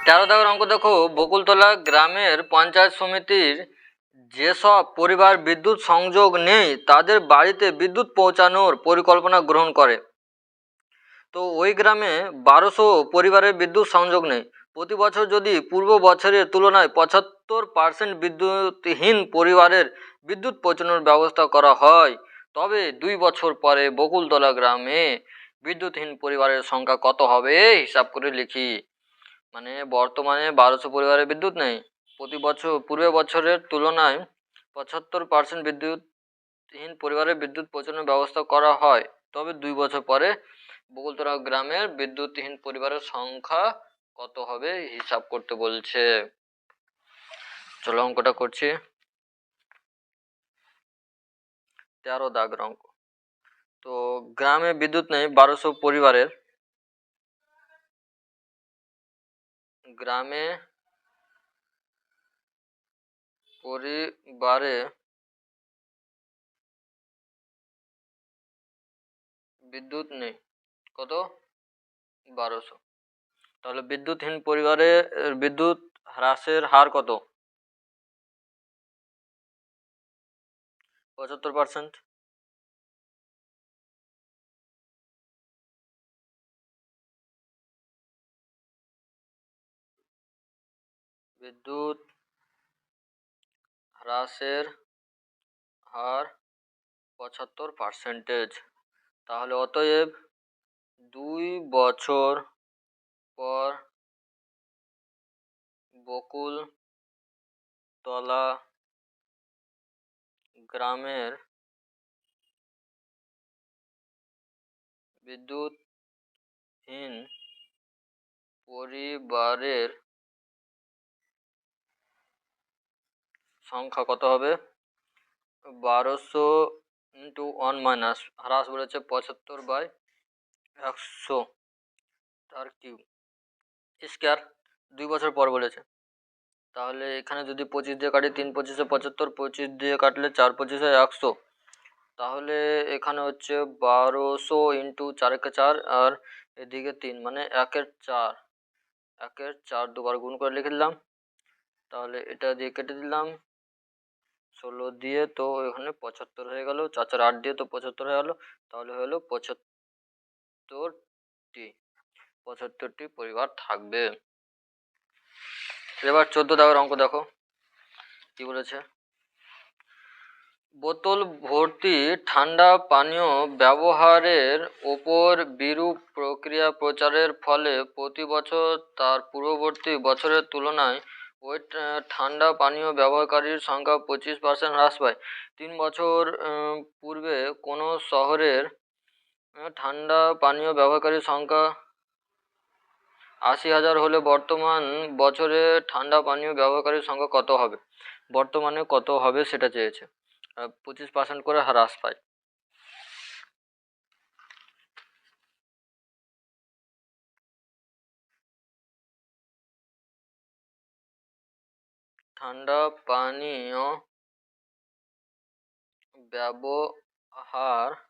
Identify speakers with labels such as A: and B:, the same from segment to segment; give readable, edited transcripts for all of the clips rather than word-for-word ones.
A: 13 দাগের অঙ্ক দেখো, বকুলতলা গ্রামের পঞ্চায়েত সমিতির যেসব পরিবার বিদ্যুৎ সংযোগ নেই তাদের বাড়িতে বিদ্যুৎ পৌঁছানোর পরিকল্পনা গ্রহণ করে। তো ওই গ্রামে 1200 পরিবারের বিদ্যুৎ সংযোগ নেই। প্রতি বছর যদি পূর্ব বছরের তুলনায় 75% বিদ্যুৎহীন পরিবারের বিদ্যুৎ পৌঁছানোর ব্যবস্থা করা হয়, তবে 2 বছর পরে বকুলতলা গ্রামে বিদ্যুৎহীন পরিবারের সংখ্যা কত হবে হিসাব করে লিখি। মানে বর্তমানে 1200 পরিবারের বিদ্যুৎ নেই, প্রতি বছর পূর্বের বছরের তুলনায় 75% বিদ্যুৎহীন পরিবারের বিদ্যুৎ পৌঁছানোর ব্যবস্থা করা হয়, তবে 2 বছর পরে বকুলতলা গ্রামের বিদ্যুৎহীন পরিবারের সংখ্যা কত হবে হিসাব করতে বলছে। চলো অঙ্কটা করছি। 13 দাগের অঙ্ক। তো গ্রামে বিদ্যুৎ নেই 1200 পরিবারের, গ্রামে পরিবারে বিদ্যুৎ নেই কত 1200, তাহলে বিদ্যুৎহীন পরিবারে বিদ্যুৎ হ্রাসের হার কত 75%। বিদ্যুৎ হ্রাসের হার 75%, তাহলে অতএব 2 বছর পর বকুলতলা গ্রামের বিদ্যুৎহীন পরিবারের সংখ্যা কত হবে 1200 ইন্টু 1 মাইনাস হ্রাস বলেছে 75/100 তার কিউব স্কয়ার, 2 বছর পর বলেছে। তাহলে এখানে যদি 25 দিয়ে কাটি 3 25 75, 25 দিয়ে কাটলে 4 25 100, তাহলে এখানে হচ্ছে 1200 ইন্টু 4 × 4 আর এদিকে 3 মানে 1/4, 1/4 দুবার গুণ করে লিখে দিলাম। তাহলে এটা দিয়ে কেটে দিলাম 16 দিয়ে, তো এখানে 75 হয়ে গেল, 4 4 8 দিয়ে তো 75 হয়ে গেল, তাহলে হলো 75টি পরিবার থাকবে। এবার 14 দাগের অঙ্ক দেখো কি বলেছে। বোতল ভর্তি ঠান্ডা পানীয় ব্যবহারের ওপর বিরূপ প্রক্রিয়া প্রচারের ফলে প্রতি বছর তার পূর্ববর্তী বছরের তুলনায় ওই ঠান্ডা পানীয় ব্যবহারকারীর সংখ্যা 25% হ্রাস পায়। 3 বছর পূর্বে কোনো শহরের ঠান্ডা পানীয় ব্যবহারকারীর সংখ্যা 80,000 হলে বর্তমান বছরে ঠান্ডা পানীয় ব্যবহারকারীর সংখ্যা কত হবে, বর্তমানে কত হবে সেটা চেয়েছে। 25% করে হ্রাস পায়। ঠান্ডা পানীয় ব্যবহারকারীর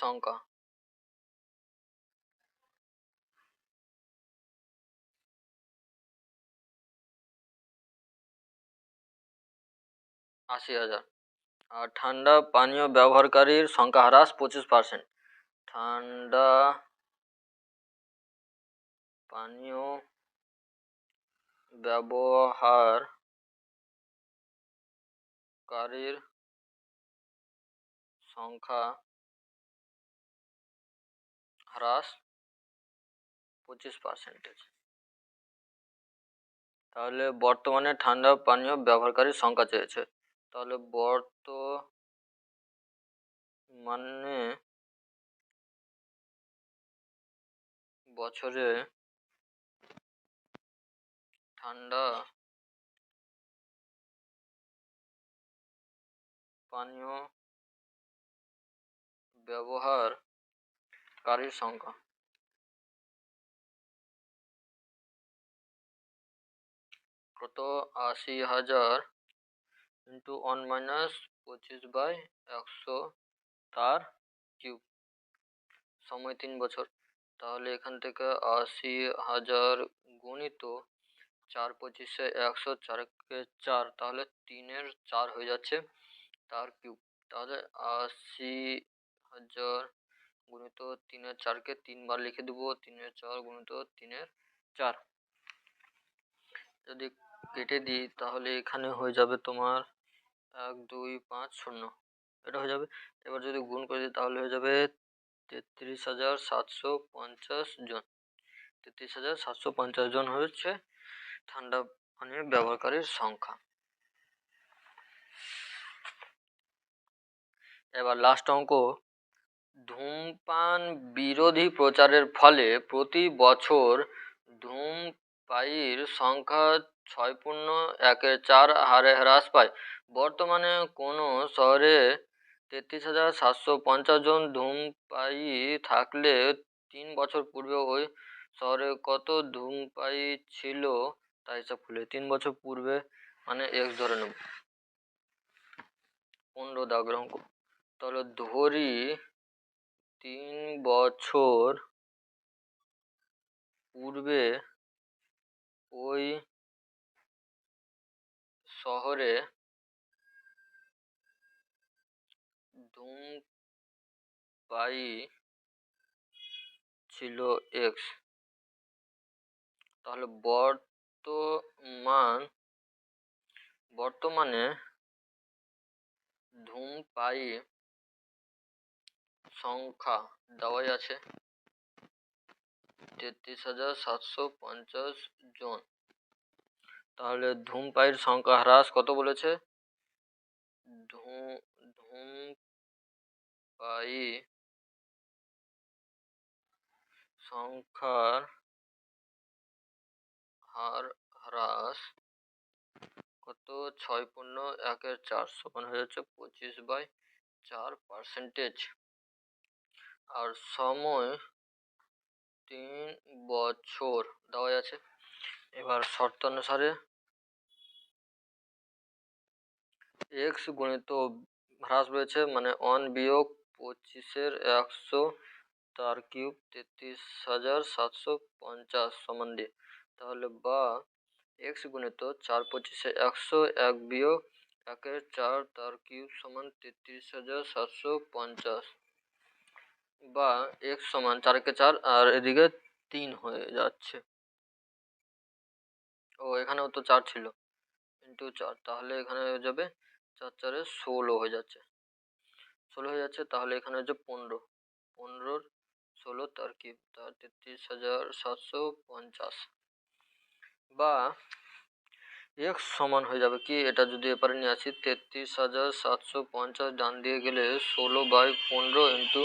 A: সংখ্যা 80,000, আর ঠান্ডা পানীয় ব্যবহারকারীর সংখ্যা হ্রাস 25%। ঠান্ডা পানীয় ব্যবহারকারীর সংখ্যা হ্রাস 25%। তাহলে বর্তমানে ঠান্ডা পানীয় ব্যবহারকারীর সংখ্যা চেয়েছে, তাহলে বর্তমানে বছরে ঠান্ডা পানীয় ব্যবহারকারীর সংখ্যা কত 80,000 ইন্টু 1 মাইনাস 25/100 তার কিউব, সময় 3 বছর। তাহলে এখান থেকে 80,000 গুণিত 4 25 100, 4 4, তাহলে 3 4 হয়ে যাচ্ছে তার কিউব। তাহলে 80,000 গুণিত 3 4 বার লিখে দেবো, 3 4 গুণিত 3 4। যদি কেটে দিই তাহলে এখানে হয়ে যাবে তোমার 1 2 5 0, এটা হয়ে যাবে। এবার যদি গুণ করে দিই তাহলে হয়ে যাবে 33,750 জন। 33,750 জন হচ্ছে ঠান্ডা পানীয় ব্যবহারকারীর সংখ্যা। এবার লাস্ট অঙ্ক, ধূমপান বিরোধী প্রচারের ফলে প্রতি বছর ধূমপায়ীর সংখ্যা 6.14 হারে হ্রাস পায়। বর্তমানে কোনো শহরে 33,750 জন ধূমপায়ী থাকলে 3 বছর পূর্বে ওই শহরে কত ধূমপায়ী ছিল তা হিসাব করলে 3 বছর পূর্বে মানে এক্স ধরে নেব। 15 দাগের অঙ্ক, তাহলে ধরি 3 বছর পূর্বে ওই শহরে ধূমপায়ী ছিল এক্স, তাহলে বর্তমানে ধূমপায়ী সংখ্যা দেওয়াই আছে 33,750 জন। তাহলে ধূমপায়ীর সংখ্যা হ্রাস কত বলেছে, ধূমপায়ী সংখ্যার হার হ্রাস কত, 6.14 সমান হয়ে যাচ্ছে 25/4%। আর সময় 3 বছর দেওয়া আছে। এবার শর্ত অনুসারে এক্স গুণিত হ্রাস রয়েছে মানে 1 বিয়োগ 25/100 তার কিউব 33,750 সমান দিয়ে, তাহলে বা এক্স গুণিত 4 25 100 1 বিয়োগ 1/4 তার কিউব সমান 33,750, বা এক্স সমান 4 4 আর এদিকে 3 হয়ে যাচ্ছে। ও এখানেও তো 4 ছিল, ইন্টু 4, তাহলে এখানে হয়ে যাবে 4 4 16 হয়ে যাচ্ছে, 16 হয়ে যাচ্ছে। তাহলে এখানে হচ্ছে 15, 15 16 তার কিউব তার 33,750, বা এক্স সমান হয়ে যাবে কি, এটা যদি এপারে নিয়ে আসি 33,750 ডান দিয়ে গেলে 16/15 ইন্টু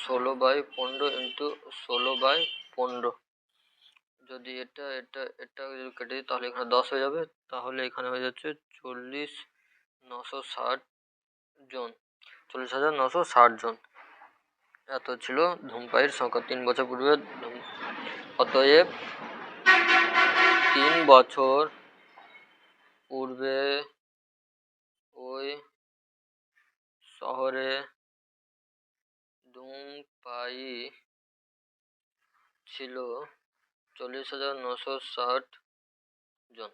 A: 16/15 ইন্টু 16/15, যদি এটা এটা এটা যদি কেটে দিই তাহলে এখানে 10 হয়ে যাবে, তাহলে এখানে হয়ে যাচ্ছে 40,960 জন, 40,960 জন। এত ছিল ধূমপায়ীর সংখ্যা 3 বছর পূর্বে। অতএব 3 বছর পূর্বে ওই শহরে ধূমপায়ী ছিল 40,960 জন।